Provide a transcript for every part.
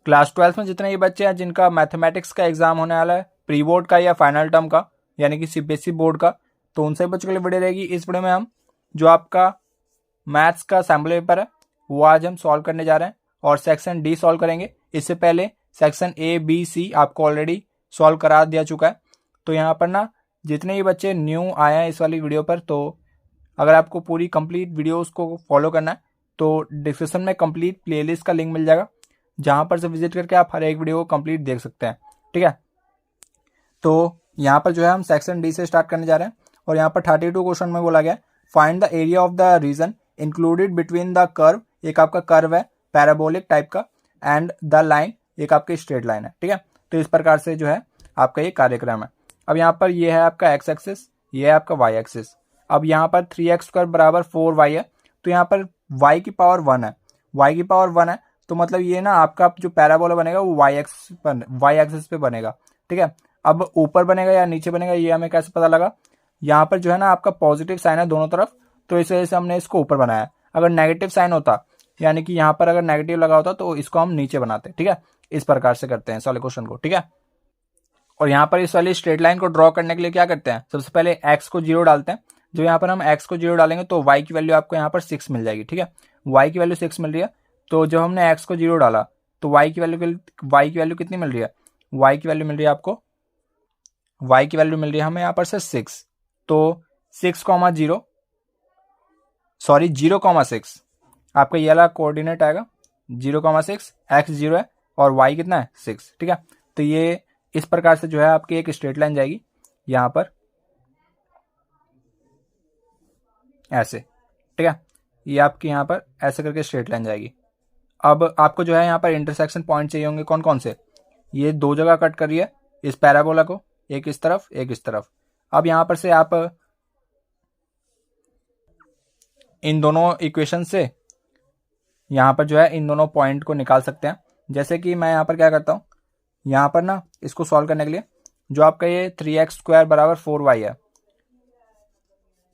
Class 12 में जितने ये बच्चे हैं जिनका मैथमेटिक्स का एग्जाम होने वाला है, प्री बोर्ड का या फाइनल टर्म का, यानी कि सीबीएसई बोर्ड का, तो उन सभी बच्चों के लिए वीडियो रहेगी। इस वीडियो में हम जो आपका मैथ्स का सैम्पल पेपर है वो आज हम सॉल्व करने जा रहे हैं और सेक्शन डी सॉल्व करेंगे। इससे पहले सेक्शन ए बी सी आपको ऑलरेडी सॉल्व करा दिया चुका है। तो यहाँ पर ना जितने भी बच्चे न्यू आए हैं इस वाली वीडियो पर, तो अगर आपको पूरी कंप्लीट वीडियोस को फॉलो करना है तो डिस्क्रिप्शन में कंप्लीट प्लेलिस्ट का लिंक मिल जाएगा, जहाँ पर से विजिट करके आप हर एक वीडियो को कंप्लीट देख सकते हैं। ठीक है, तो यहाँ पर जो है हम सेक्शन डी से स्टार्ट करने जा रहे हैं और यहाँ पर 32 क्वेश्चन में बोला गया find the area of the region included between the curve, एक आपका कर्व है पैराबोलिक टाइप का, एंड द लाइन, एक आपकी स्ट्रेट लाइन है। ठीक है, तो इस प्रकार से जो है आपका ये कार्यक्रम है। अब यहाँ पर ये है आपका एक्स एक्सिस, ये है आपका वाई एक्सिस। अब यहाँ पर 3x² बराबर 4y है, तो यहाँ पर y की पावर 1 है, y की पावर 1 है, तो मतलब ये ना आपका जो पैराबोला बनेगा वो y एक्सिस पे बनेगा। ठीक है, अब ऊपर बनेगा या नीचे बनेगा ये हमें कैसे पता लगा, यहाँ पर जो है ना आपका पॉजिटिव साइन है दोनों तरफ, तो इस वजह से हमने इसको ऊपर बनाया। अगर नेगेटिव साइन होता, यानी कि यहाँ पर अगर नेगेटिव लगा होता तो इसको हम नीचे बनाते। ठीक है, इस प्रकार से करते हैं सॉल्व क्वेश्चन को। ठीक है, और यहाँ पर इस वाली स्ट्रेट लाइन को ड्रॉ करने के लिए क्या करते हैं, सबसे पहले x को 0 डालते हैं। जो यहाँ पर हम x को 0 डालेंगे तो y की वैल्यू आपको यहाँ पर 6 मिल जाएगी। ठीक है, y की वैल्यू 6 मिल रही है, तो जब हमने x को 0 डाला तो y की वैल्यू कितनी मिल रही है, y की वैल्यू मिल रही है आपको, y की वैल्यू मिल रही है हमें यहाँ पर से 6, तो 0,6 आपका ये वाला कोऑर्डिनेट आएगा 0,6, x 0 है और y कितना है 6। ठीक है, तो ये इस प्रकार से जो है आपकी एक स्ट्रेट लाइन जाएगी यहाँ पर ऐसे। ठीक है, ये आपकी यहाँ पर ऐसे करके स्ट्रेट लाइन जाएगी। अब आपको जो है यहाँ पर इंटरसेक्शन पॉइंट चाहिए होंगे, कौन कौन से, ये दो जगह कट कर रही है इस पैराबोला को, एक इस तरफ एक इस तरफ। अब यहाँ पर से आप इन दोनों इक्वेशन से यहाँ पर जो है इन दोनों पॉइंट को निकाल सकते हैं। जैसे कि मैं यहाँ पर क्या करता हूँ, यहाँ पर ना इसको सॉल्व करने के लिए जो आपका ये 3x² बराबर 4y है,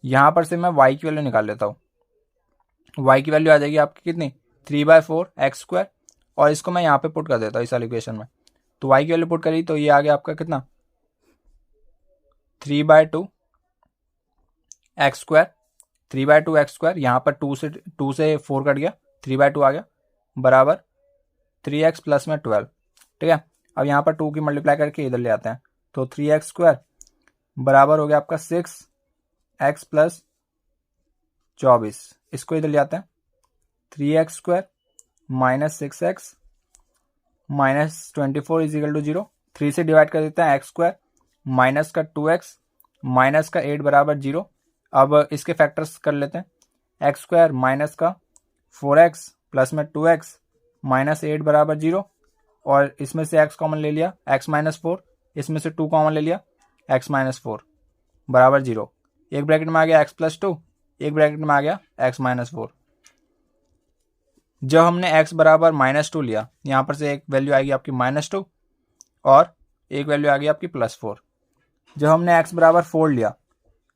यहाँ पर से मैं y की वैल्यू निकाल लेता हूँ। y की वैल्यू आ जाएगी आपकी कितनी, 3/4x², और इसको मैं यहाँ पे पुट कर देता हूँ इस वाली इक्वेशन में। तो y की वैल्यू पुट करी तो ये आ गया आपका कितना, 3/2x², 3/2x², यहाँ पर 2 से 4 कट गया, 3/2 आ गया, बराबर 3x प्लस में 12। ठीक है, अब यहाँ पर 2 की मल्टीप्लाई करके इधर ले आते हैं, तो 3x² बराबर हो गया आपका 6x प्लस 24, इसको इधर ले आते हैं, 3x² minus 6x minus 24 is equal to 0, 3 से डिवाइड कर देते हैं x² माइनस का 2x माइनस का 8 बराबर 0। अब इसके फैक्टर्स कर लेते हैं, x² माइनस का 4x प्लस में 2x माइनस 8 बराबर 0, और इसमें से x कॉमन ले लिया, x माइनस 4, इसमें से 2 कॉमन ले लिया, x माइनस 4 बराबर 0। एक ब्रैकेट में आ गया x प्लस 2, एक ब्रैकेट में आ गया x माइनस 4। जब हमने x बराबर -2 लिया, यहाँ पर से एक वैल्यू आएगी आपकी -2 और एक वैल्यू आ गई आपकी +4। जब हमने x बराबर 4 लिया,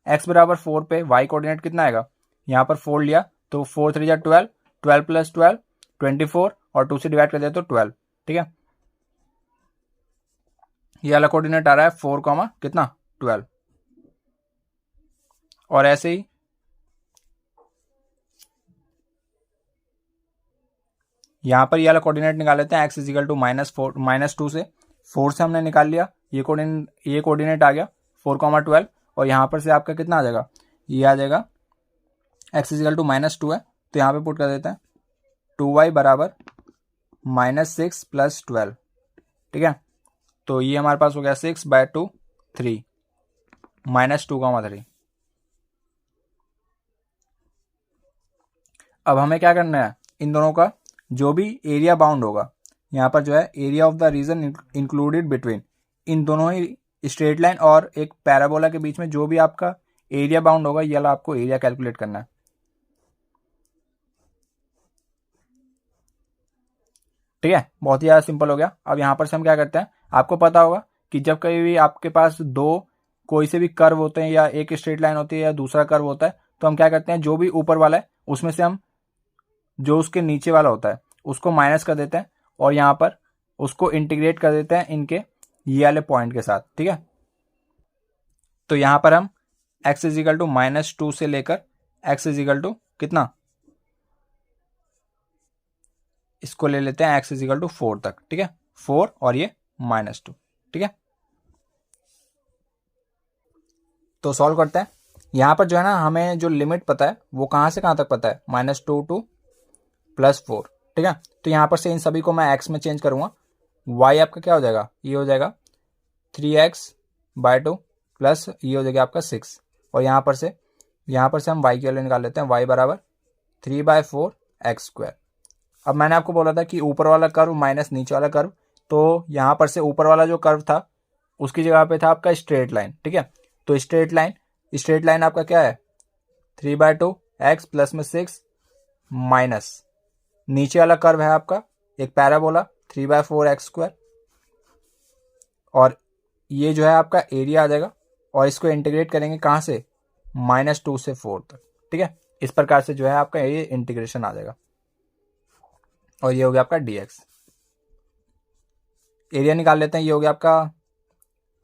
x बराबर 4 पे y कोऑर्डिनेट कितना आएगा, यहाँ पर 4 लिया तो 4 3 जा 12, 12 प्लस 12 24, और 2 से डिवाइड कर दिया तो 12। ठीक है, ये वाला कोऑर्डिनेट आ रहा है 4, कितना 12, और ऐसे ही यहाँ पर ये वाला कोऑर्डिनेट निकाल लेते हैं, x इज इक्वल टू -2 से 4 से हमने निकाल लिया, ये कोऑर्डिनेट आ गया 4, 12, और यहाँ पर से आपका कितना आ जाएगा, ये आ जाएगा x इज इक्वल टू -2 है, तो यहाँ पे पुट कर देते हैं 2y बराबर -6 प्लस 12। ठीक है, तो ये हमारे पास हो गया 6/2 3 -2, 3। अब हमें क्या करना है, इन दोनों का जो भी एरिया बाउंड होगा, यहाँ पर जो है area of the region included between, इन दोनों ही स्ट्रेट लाइन और एक पैराबोला के बीच में जो भी आपका एरिया बाउंड होगा, ये वाला आपको एरिया कैलकुलेट करना है। ठीक है, बहुत ही ज़्यादा सिंपल हो गया। अब यहाँ पर से हम क्या करते हैं, आपको पता होगा कि जब कभी भी आपके पास कोई से भी कर्व होते हैं या एक स्ट्रेट लाइन होती है या दूसरा कर्व होता है, तो हम क्या करते हैं, जो भी ऊपर वाला है उसमें से हम जो उसके नीचे वाला होता है उसको माइनस कर देते हैं, और यहाँ पर उसको इंटीग्रेट कर देते हैं इनके ये वाले पॉइंट के साथ, ठीक है। तो यहां पर हम x इजिकल टू -2 से लेकर x इजिकल टू कितना, इसको ले लेते हैं x इजिकल टू 4 तक, ठीक है, 4 और ये -2, ठीक है। तो सॉल्व करते हैं। यहां पर जो है ना हमें जो लिमिट पता है वो कहां से कहां तक पता है, -2 टू +4, ठीक है। तो यहां पर से इन सभी को मैं x में चेंज करूंगा, y आपका क्या हो जाएगा, ये हो जाएगा 3x/2 प्लस ये हो जाएगा आपका 6, और यहाँ पर से हम y की वैल्यू निकाल लेते हैं, y बराबर 3/4x²। अब मैंने आपको बोला था कि ऊपर वाला कर्व माइनस नीचे वाला कर्व, तो यहाँ पर से ऊपर वाला जो कर्व था उसकी जगह पे था आपका स्ट्रेट लाइन, ठीक है। तो स्ट्रेट लाइन आपका क्या है, 3/2x प्लस में 6 माइनस नीचे वाला कर्व है आपका एक पैराबोला 3/4x², और ये जो है आपका एरिया आ जाएगा, और इसको इंटीग्रेट करेंगे कहाँ से, -2 से 4 तक, ठीक है। इस प्रकार से जो है आपका ये इंटीग्रेशन आ जाएगा, और ये हो गया आपका dx। एरिया निकाल लेते हैं, ये हो गया आपका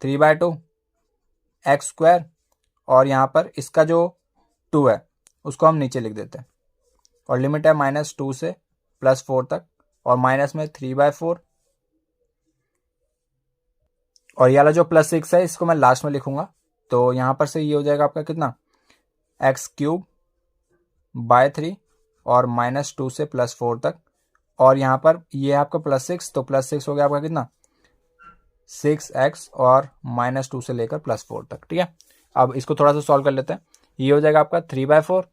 3/2x², और यहाँ पर इसका जो 2 है उसको हम नीचे लिख देते हैं, और लिमिट है -2 से +4 तक, और माइनस में 3/4, और ये वाला जो +6 है इसको मैं लास्ट में लिखूंगा। तो यहाँ पर से ये हो जाएगा आपका कितना, x³/3 और -2 से +4 तक, और यहाँ पर ये आपका +6, तो +6 हो गया आपका कितना 6x, और -2 से लेकर +4 तक, ठीक है। अब इसको थोड़ा सा सॉल्व कर लेते हैं। ये हो जाएगा आपका 3/4,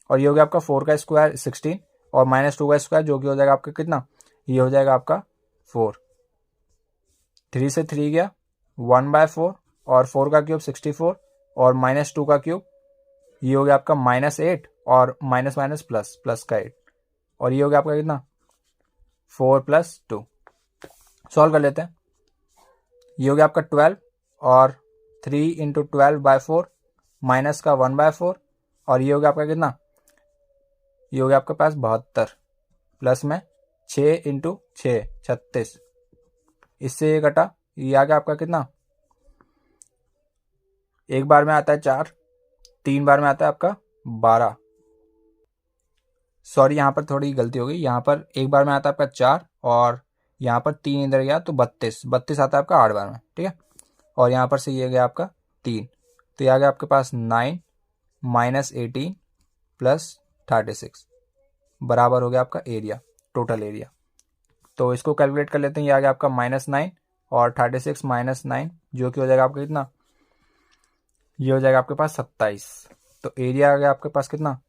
और ये हो गया आपका 4 का स्क्वायर 16, और -2 का स्क्वायर जो कि हो जाएगा आपका कितना, ये हो जाएगा आपका 4, 3 से 3 गया 1/4, और 4 का क्यूब 64, और -2 का क्यूब ये हो गया आपका -8, और माइनस माइनस प्लस का 8, और ये हो गया आपका कितना 4 + 2। सॉल्व कर लेते हैं। ये हो गया आपका 12, और 3 × 12/4 माइनस का 1/4, और ये हो गया आपका कितना, ये हो गया आपके पास 72, प्लस में 6 × 6 36, इससे ये कटा, ये आ गया आपका कितना, एक बार में आता है 4, 3 बार में आता है आपका 12, सॉरी यहाँ पर थोड़ी गलती हो गई, यहाँ पर एक बार में आता है आपका 4, और यहाँ पर 3 इधर गया तो 32 आता है आपका 8 बार में, ठीक है। और यहाँ पर से ये गया आपका 3, तो ये आ गया आपके पास 9 - 18 + 36 बराबर हो गया आपका एरिया, टोटल एरिया। तो इसको कैलकुलेट कर लेते हैं, ये आ गया आपका -9 और 36 - 9 जो कि हो जाएगा आपका कितना, ये हो जाएगा आपके पास 27। तो एरिया आ गया आपके पास कितना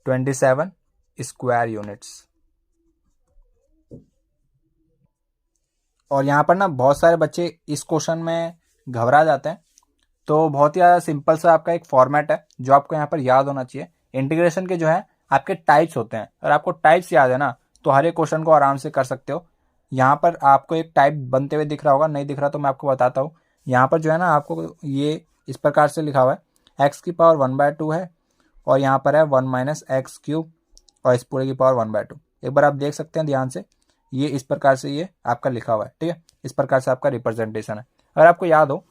27 स्क्वायर यूनिट्स। और यहाँ पर ना बहुत सारे बच्चे इस क्वेश्चन में घबरा जाते हैं, तो बहुत ही ज़्यादा सिंपल सा आपका एक फॉर्मेट है जो आपको यहाँ पर याद होना चाहिए। इंटीग्रेशन के जो है आपके टाइप्स होते हैं, और आपको टाइप्स याद है ना तो हर एक क्वेश्चन को आराम से कर सकते हो। यहाँ पर आपको एक टाइप बनते हुए दिख रहा होगा, नहीं दिख रहा तो मैं आपको बताता हूँ। यहाँ पर जो है ना आपको ये इस प्रकार से लिखा हुआ है, x⁴ 1/2 है, और यहाँ पर है 1 - x³ और इस पूरे की पावर 1/2। एक बार आप देख सकते हैं ध्यान से, ये इस प्रकार से ये आपका लिखा हुआ है, ठीक है। इस प्रकार से आपका रिप्रेजेंटेशन है। अगर आपको याद हो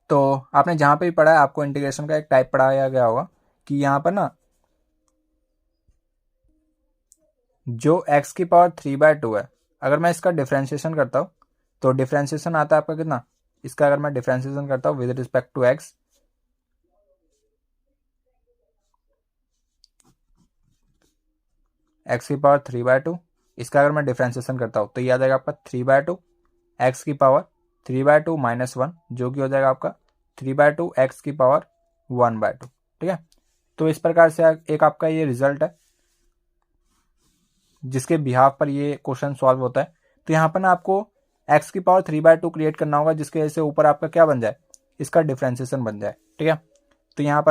तो आपने जहाँ पे भी पढ़ा है आपको इंटीग्रेशन का एक टाइप पढ़ाया गया होगा कि यहाँ पर ना जो x⁴ 3/2 है, अगर मैं इसका डिफ्रेंशिएशन करता हूँ तो डिफ्रेंशिएशन आता है आपका कितना, इसका अगर मैं डिफ्रेंशिएशन करता हूँ with respect to x, x⁴ 3/2, इसका अगर मैं डिफ्रेंशिएशन करता हूँ तो ये आ जाएगा आपका 3/2 x⁴ 3/2 - 1 जो कि हो जाएगा आपका 3/2 x⁴ 1/2, ठीक है। तो इस प्रकार से एक आपका ये रिजल्ट है जिसके बिहाफ पर ये क्वेश्चन सॉल्व होता है। तो यहाँ पर ना आपको x⁴ 3/2 क्रिएट करना होगा जिसके वजह से ऊपर आपका क्या बन जाए, इसका डिफ्रेंशिएशन बन जाए, ठीक है। तो यहाँ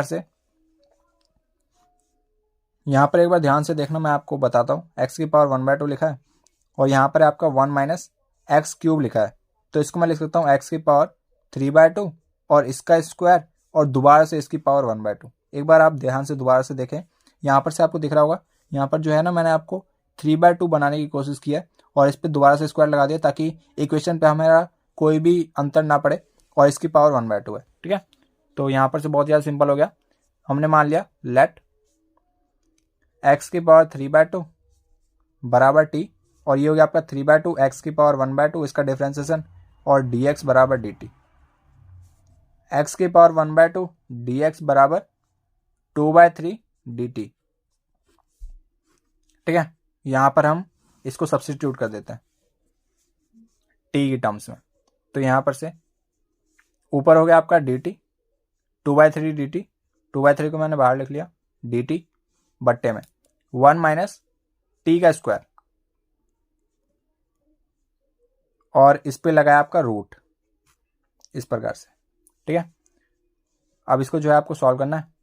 पर एक बार ध्यान से देखना, मैं आपको बताता हूँ। x⁴ 1/2 लिखा है और यहाँ पर आपका 1 - x³ लिखा है, तो इसको मैं लिख सकता हूँ x⁴ 3/2 और इसका स्क्वायर और दोबारा से इसकी पावर 1/2। एक बार आप ध्यान से दोबारा से देखें, यहाँ पर से आपको दिख रहा होगा, यहाँ पर जो है ना मैंने आपको 3/2 बनाने की कोशिश की है और इस पर दोबारा से स्क्वायर लगा दिया ताकि इक्वेशन पे हमारा कोई भी अंतर ना पड़े और इसकी पावर 1/2 है। ठीक है, तो यहाँ पर से बहुत ज़्यादा सिंपल हो गया। हमने मान लिया लेट x की पावर 3/2 बराबर टी, और ये हो गया आपका 3/2 x की पावर 1/2 इसका डिफ्रेंसिएशन, और dx बराबर dt। x की पावर 1/2 dx बराबर 2/3 dt। ठीक है, यहां पर हम इसको सब्स्टिट्यूट कर देते हैं t की टर्म्स में। तो यहां पर से ऊपर हो गया आपका dt 2/3 dt, 2/3 को मैंने बाहर लिख लिया, dt बट्टे में 1 माइनस टी का स्क्वायर, और इस पे लगाया आपका रूट इस प्रकार से। ठीक है, अब इसको जो है आपको सॉल्व करना है।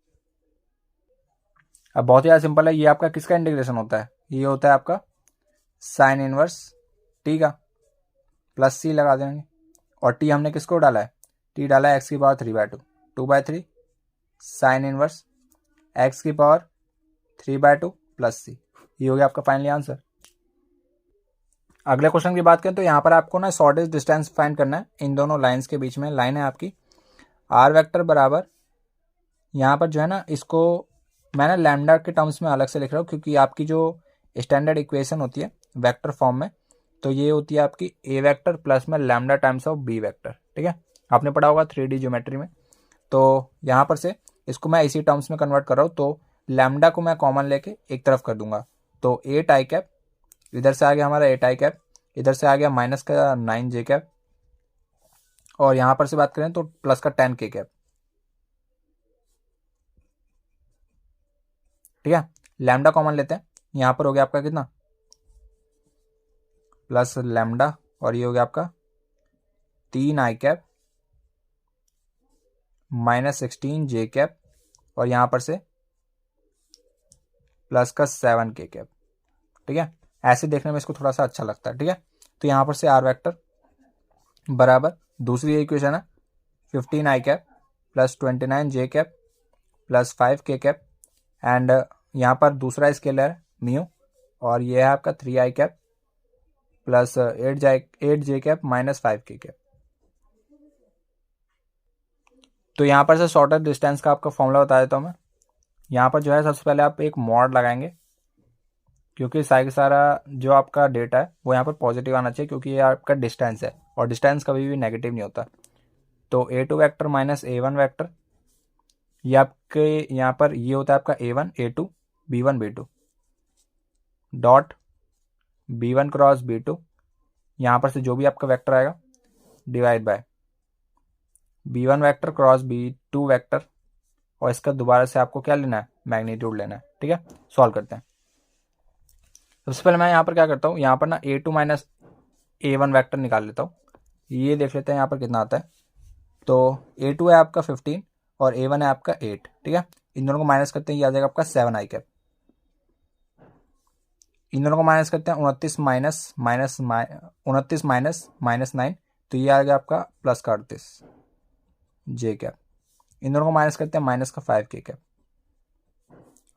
अब बहुत ही ज़्यादा सिंपल है, ये आपका किसका इंटीग्रेशन होता है, ये होता है आपका साइन इनवर्स टी का, प्लस सी लगा देंगे, और टी हमने किसको डाला है, टी डाला है एक्स की पावर 3/2, 2/3 साइन इनवर्स एक्स की पावर 3/2 प्लस सी। ये हो गया आपका फाइनली आंसर। अगले क्वेश्चन की बात करें तो यहाँ पर आपको ना शॉर्टेस्ट डिस्टेंस फाइंड करना है इन दोनों लाइंस के बीच में। लाइन है आपकी आर वेक्टर बराबर, यहाँ पर जो है ना इसको मैंने लैम्डा के टर्म्स में अलग से लिख रहा हूँ क्योंकि आपकी जो स्टैंडर्ड इक्वेशन होती है वेक्टर फॉर्म में, तो ये होती है आपकी ए वेक्टर प्लस में lambda times of B vector. ठीक है, आपने पढ़ा होगा 3D ज्योमेट्री में। तो यहाँ पर से इसको मैं इसी टर्म्स में कन्वर्ट कर रहा हूँ, तो लैम्डा को मैं कॉमन लेके एक तरफ कर दूंगा, तो 8 आई कैप, इधर से आ गया हमारा 8 आई कैप, इधर से आ गया माइनस का 9 जे कैप, और यहाँ पर से बात करें तो प्लस का 10 के कैप। ठीक है, लैम्डा कॉमन लेते हैं, यहाँ पर हो गया आपका कितना प्लस लैम्डा, और ये हो गया आपका 3 आई कैप माइनस 16 जे कैप, और यहाँ पर से प्लस का 7 के कैप। ठीक है, ऐसे देखने में इसको थोड़ा सा अच्छा लगता है। ठीक है, तो यहाँ पर से आर वेक्टर बराबर दूसरी इक्वेशन है 15 आई कैप प्लस 29 जे कैप प्लस 5 के कैप, एंड यहाँ पर दूसरा स्केलर है म्यू, और ये है आपका 3 आई कैप प्लस 8 जे कैप माइनस 5 के कैप। तो यहाँ पर से शॉर्टेस्ट डिस्टेंस का आपका फॉर्मूला बता देता हूँ मैं। यहाँ पर जो है सबसे पहले आप एक मॉड लगाएंगे, क्योंकि सारा का सारा जो आपका डेटा है वो यहाँ पर पॉजिटिव आना चाहिए, क्योंकि ये आपका डिस्टेंस है और डिस्टेंस कभी भी नेगेटिव नहीं होता। तो a2 vector minus a1 vector, ये आपके यहाँ पर ये होता है आपका a1 a2 b1 b2 dot b1 cross b2, यहाँ पर से जो भी आपका वेक्टर आएगा divide by b1 vector cross b2 vector, और इसका दोबारा से आपको क्या लेना है, मैग्नीट्यूड लेना है। ठीक है, सॉल्व करते हैं। सबसे पहले मैं यहाँ पर क्या करता हूँ, यहाँ पर ना a2 माइनस a1 वेक्टर निकाल लेता हूँ। ये देख लेते हैं यहाँ पर कितना आता है। तो a2 है आपका 15 और a1 है आपका 8। ठीक है, इन दोनों को माइनस करते हैं, ये आ जाएगा आपका 7 आई कैप। इन दोनों को माइनस करते हैं 29 माइनस माइनस 9, तो ये आ गया आपका प्लस का 38 जे कैप। इन दोनों को माइनस करते हैं माइनस का 5 के कैप,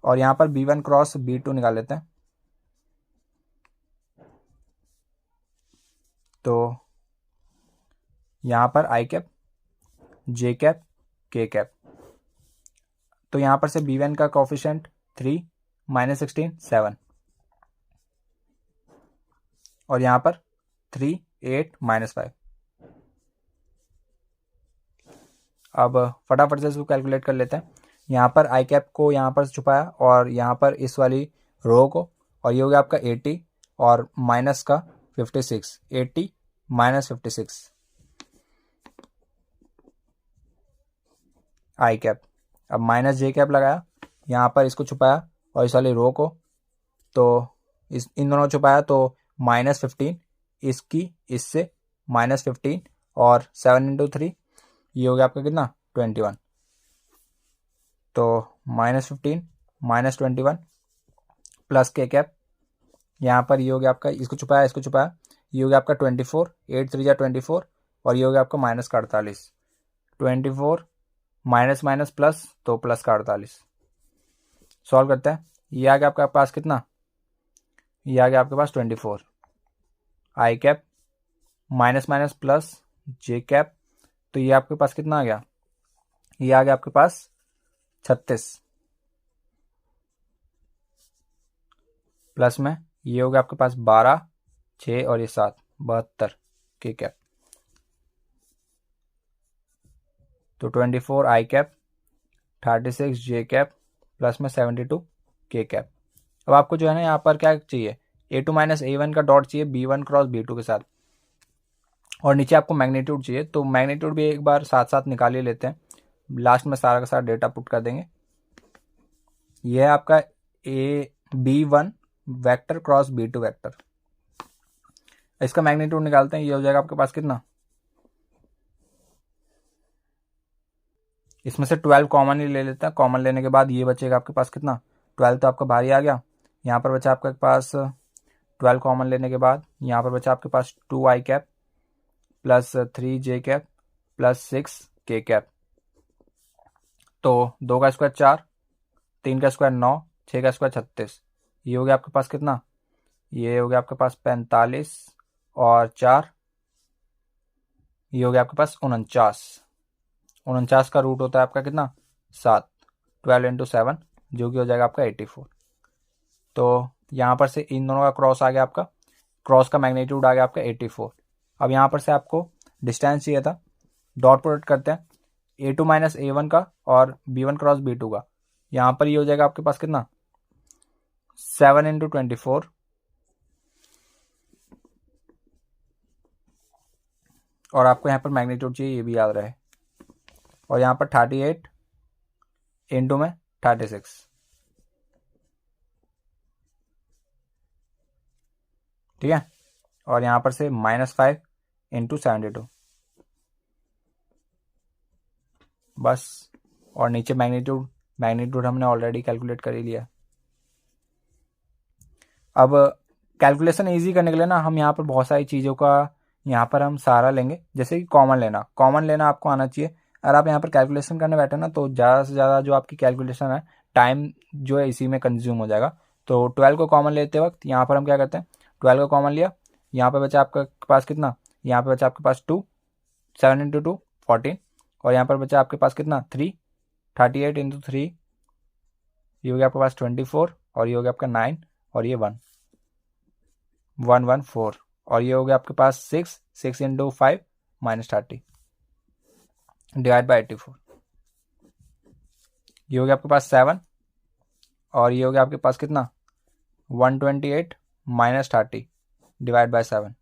और यहाँ पर b1 क्रॉस b2 निकाल लेते हैं। तो यहाँ पर आई कैप जे कैप के कैप, तो यहाँ पर से b1 का कोफिशिएंट 3 माइनस 16 7, और यहाँ पर 3 8 माइनस 5। अब फटाफट से इसको कैलकुलेट कर लेते हैं। यहाँ पर आई कैप को यहाँ पर छुपाया, और यहाँ पर इस वाली रो को, और ये हो गया आपका 80 और माइनस का 56, 80 माइनस 56 आई कैप। अब माइनस जे कैप लगाया, यहाँ पर इसको छुपाया और इस वाली रो को, तो इन दोनों को छुपाया, तो माइनस 15 इसकी इससे माइनस 15 और 7 इंटू 3, ये हो गया आपका कितना 21। तो माइनस 15 माइनस 21 प्लस के कैप, यहाँ पर ये हो गया आपका, इसको छुपाया इसको छुपाया, ये हो गया आपका 24, 8 3 24, और ये हो गया आपका माइनस का 48, 24 माइनस माइनस प्लस, तो प्लस का 48। सॉल्व करते हैं, ये आ गया आपके पास कितना, ये आ गया आपके पास 24 आई कैप माइनस माइनस प्लस जे कैप, तो ये आपके पास कितना आ गया, ये आ गया आपके पास 36 प्लस में ये हो गया आपके पास 12 6 और ये 7 72 के कैप, तो 24 आई कैप 36 जे कैप प्लस में 72 के कैप। अब आपको जो है ना यहाँ पर क्या चाहिए, A2 माइनस A1 का डॉट चाहिए B1 क्रॉस B2 के साथ, और नीचे आपको मैग्नीट्यूड चाहिए, तो मैग्नीट्यूड भी एक बार साथ साथ निकाल ही लेते हैं, लास्ट में सारा का सारा डेटा पुट कर देंगे। यह है आपका B1 vector cross B2 vector, इसका मैग्नीट्यूड निकालते हैं, ये हो जाएगा आपके पास कितना, इसमें से 12 कॉमन ही ले लेते हैं, कॉमन लेने के बाद ये बचेगा आपके पास कितना, 12 तो आपका बाहर ही आ गया, यहाँ पर बचा आपके पास 12 कॉमन लेने के बाद यहाँ पर बचा आपके पास 2 आई कैप प्लस 3 जे कैप प्लस 6 के कैप, तो 2 का स्क्वायर 4, 3 का स्क्वायर 9, 6 का स्क्वायर 36, ये हो गया आपके पास कितना, ये हो गया आपके पास 45 और 4, ये हो गया आपके पास 49 का रूट होता है आपका कितना 7, 12 इंटू 7 जो कि हो जाएगा आपका 84। तो यहाँ पर से इन दोनों का क्रॉस आ गया, आपका क्रॉस का मैग्नीट्यूड आ गया आपका 84। अब यहाँ पर से आपको डिस्टेंस चाहिए था, डॉट प्रोडक्ट करते हैं A2 माइनस A1 का और B1 क्रॉस B2 का, यहाँ पर ये हो जाएगा आपके पास कितना 7 इंटू 24 और आपको यहाँ पर मैग्नीट्यूड चाहिए, ये भी याद रहे, और यहाँ पर 38 इंटू में 36, ठीक है, और यहाँ पर से -5 इंटू 72 बस, और नीचे मैग्नीट्यूड हमने ऑलरेडी कैलकुलेट कर ही लिया। अब कैलकुलेशन इजी करने के लिए ना हम यहाँ पर बहुत सारी चीज़ों का यहाँ पर हम सहारा लेंगे, जैसे कि कॉमन लेना आपको आना चाहिए। अगर आप यहाँ पर कैलकुलेशन करने बैठे ना तो ज़्यादा से ज़्यादा जो आपकी कैलकुलेशन है टाइम जो है इसी में कंज्यूम हो जाएगा। तो 12 को कॉमन लेते वक्त यहाँ पर हम क्या करते हैं, 12 को कॉमन लिया, यहाँ पर बचा आपके पास कितना, यहाँ पर बचा आपके पास 2, 7 इंटू 2 14, और यहाँ पर बचा आपके पास कितना 3, 38 इंटू 3, ये हो गया आपके पास 24, और ये हो गया आपका 9, और ये 1 114, और ये हो गया आपके पास 6 इंटू 5 -30 डिवाइड बाई 84, ये हो गया आपके पास 7, और ये हो गया आपके पास कितना 128 -30 डिवाइड बाई 7,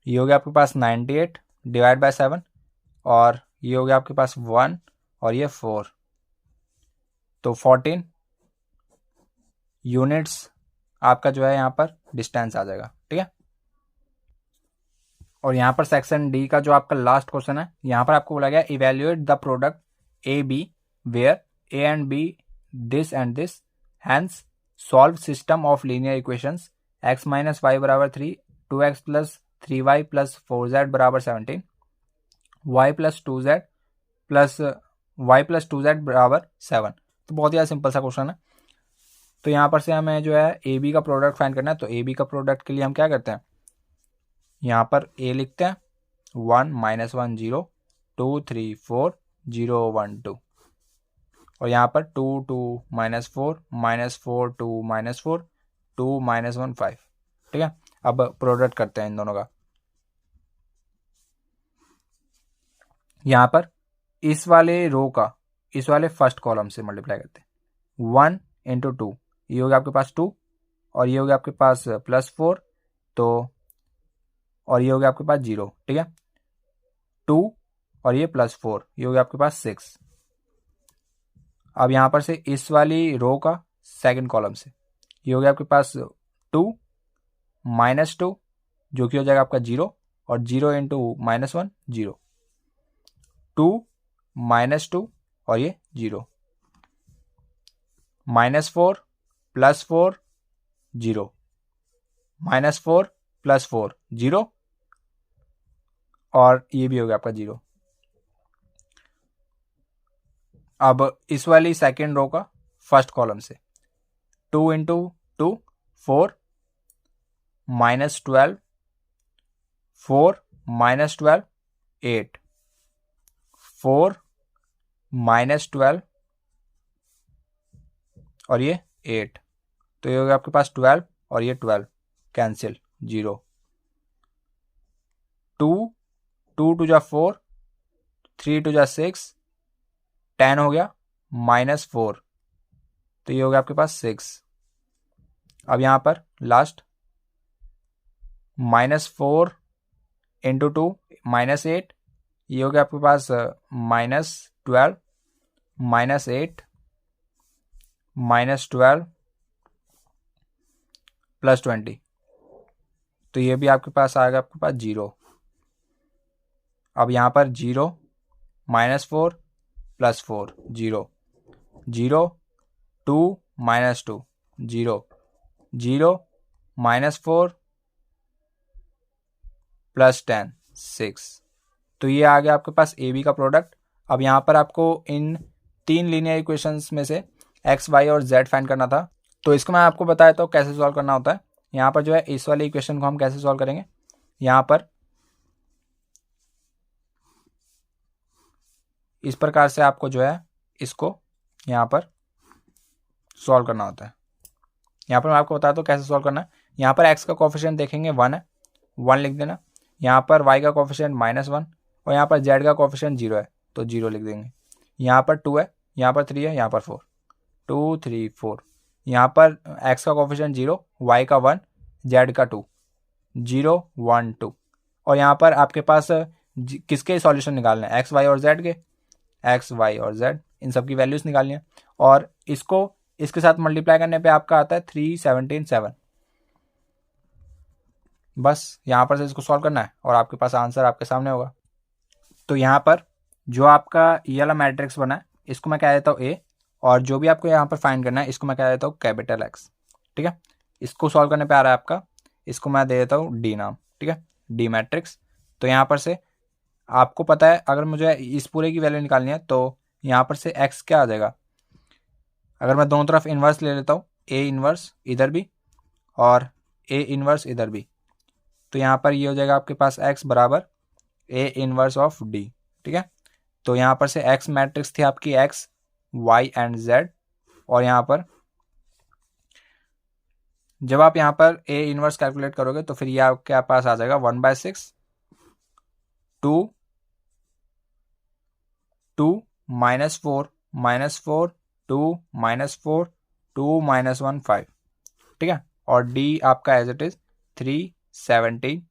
ये हो गया आपके पास 98 डिवाइड बाई 7, और ये हो गया आपके पास 1 और ये 4, तो 14 यूनिट्स आपका जो है यहाँ पर डिस्टेंस आ जाएगा, ठीक है। और यहाँ पर सेक्शन डी का जो आपका लास्ट क्वेश्चन है, यहाँ पर आपको बोला गया evaluate the product A B where A and B this and this, hence solve system of linear equations x minus Y बराबर 3, 2x plus 3y plus 4z बराबर 17, y प्लस 2z बराबर 7। तो बहुत ही सिंपल सा क्वेश्चन है। तो यहाँ पर से हमें जो है ए बी का प्रोडक्ट फाइंड करना है, तो ए बी का प्रोडक्ट के लिए हम क्या करते हैं, यहाँ पर ए लिखते हैं 1 -1 0 2 3 4 0 1 2, और यहाँ पर 2 2 -4 -4 2 -4 2 -1 5, ठीक है। अब प्रोडक्ट करते हैं इन दोनों का, यहाँ पर इस वाले रो का इस वाले फर्स्ट कॉलम से मल्टीप्लाई करते हैं, 1 इंटू 2, ये हो गया आपके पास 2, और ये हो गया आपके पास +4, तो और ये हो गया आपके पास 0, ठीक है, 2 और ये +4, ये हो गया आपके पास 6। अब यहाँ पर से इस वाली रो का सेकंड कॉलम से ये हो गया आपके पास 2 -2 जो कि हो जाएगा आपका 0, और 0 इंटू -1 0, 2 -2 और ये 0, -4 +4 0, -4 +4 0, और ये भी हो गया आपका 0। अब इस वाली सेकेंड रो का फर्स्ट कॉलम से 2 इंटू 2 4 -12 4 -12 8 4 -12 और ये 8, तो ये हो गया आपके पास 12 और ये 12 कैंसिल 0। 2 2 टू जा 4 3 टू जा 6 10 हो गया -4, तो ये हो गया आपके पास 6। अब यहाँ पर लास्ट -4 इंटू 2 -8, ये हो गया आपके पास -12 -8 -12 +20, तो ये भी आपके पास आएगा आपके पास 0। अब यहाँ पर 0 -4 +4 0 0 2 -2 0 0 -4 +10 6, तो ये आ गया आपके पास ए बी का प्रोडक्ट। अब यहाँ पर आपको इन 3 लीनियर इक्वेशंस में से एक्स वाई और जेड फाइंड करना था, तो इसको मैं आपको बताया तो कैसे सॉल्व करना होता है। यहाँ पर जो है इस वाले इक्वेशन को हम कैसे सॉल्व करेंगे, यहाँ पर इस प्रकार से आपको जो है इसको यहाँ पर सॉल्व करना होता है। यहाँ पर मैं आपको बताया तो कैसे सॉल्व करना है। यहाँ पर x का कोफिशिएंट देखेंगे 1 है, 1 लिख देना। यहाँ पर y का कोफिशिएंट -1 और यहाँ पर z का कोफिशिएंट 0 है, तो 0 लिख देंगे। यहाँ पर 2 है, यहाँ पर 3 है, यहाँ पर 4 2 3 4। यहाँ पर x का कोफिशिएंट 0, y का 1, z का 2 0 1 2। और यहाँ पर आपके पास किसके सॉल्यूशन निकालना है, x y और z के, x y और z इन सब की वैल्यूज निकालनी है। और इसको इसके साथ मल्टीप्लाई करने पे आपका आता है 3 17 7। बस यहाँ पर से इसको सॉल्व करना है और आपके पास आंसर आपके सामने होगा। तो यहाँ पर जो आपका ये वाला मैट्रिक्स बना है इसको मैं कह देता हूँ ए, और जो भी आपको यहाँ पर फाइंड करना है इसको मैं कह देता हूँ कैपिटल एक्स। ठीक है, इसको सॉल्व करने पे आ रहा है आपका, इसको मैं दे देता हूँ डी नाम। ठीक है, डी मैट्रिक्स। तो यहाँ पर से आपको पता है अगर मुझे इस पूरे की वैल्यू निकालनी है तो यहाँ पर से एक्स क्या आ जाएगा, अगर मैं दोनों तरफ इन्वर्स ले लेता हूँ, ए इन्वर्स इधर भी और ए इन्वर्स इधर भी, तो यहाँ पर ये हो जाएगा आपके पास x बराबर ए इन्वर्स ऑफ डी। ठीक है, तो यहाँ पर से x मैट्रिक्स थी आपकी x y एंड z, और यहाँ पर जब आप यहाँ पर ए इन्वर्स कैलकुलेट करोगे तो फिर ये आपके पास आ जाएगा 1/6 2 2 -4 -4 2 -4 2 -1 5। ठीक है, और d आपका एज इट इज 3 17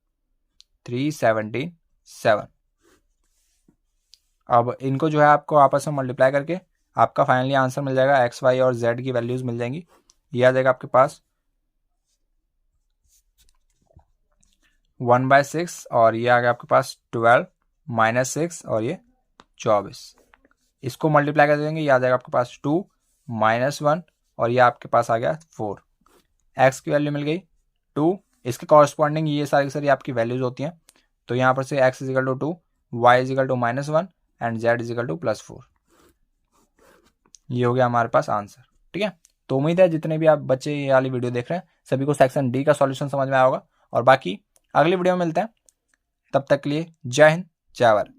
3 17 7। अब इनको जो है आपको आपस में मल्टीप्लाई करके आपका फाइनली आंसर मिल जाएगा, एक्स वाई और जेड की वैल्यूज मिल जाएंगी। ये आ जाएगा आपके पास 1/6 और ये आ गया आपके पास 12 -6 और ये 24। इसको मल्टीप्लाई कर देंगे, ये आ जाएगा आपके पास 2 -1 और ये आपके पास आ गया 4। एक्स की वैल्यू मिल गई 2, इसके कॉरस्पॉन्डिंग ये सारी सारी आपकी वैल्यूज होती हैं। तो यहाँ पर से x is equal to 2, y is equal to -1 and z is equal to +4। ये हो गया हमारे पास आंसर। ठीक है, तो उम्मीद है जितने भी आप बच्चे ये वाली वीडियो देख रहे हैं सभी को सेक्शन डी का सॉल्यूशन समझ में आया होगा, और बाकी अगली वीडियो में मिलते हैं। तब तक के लिए जय हिंद जय भारत।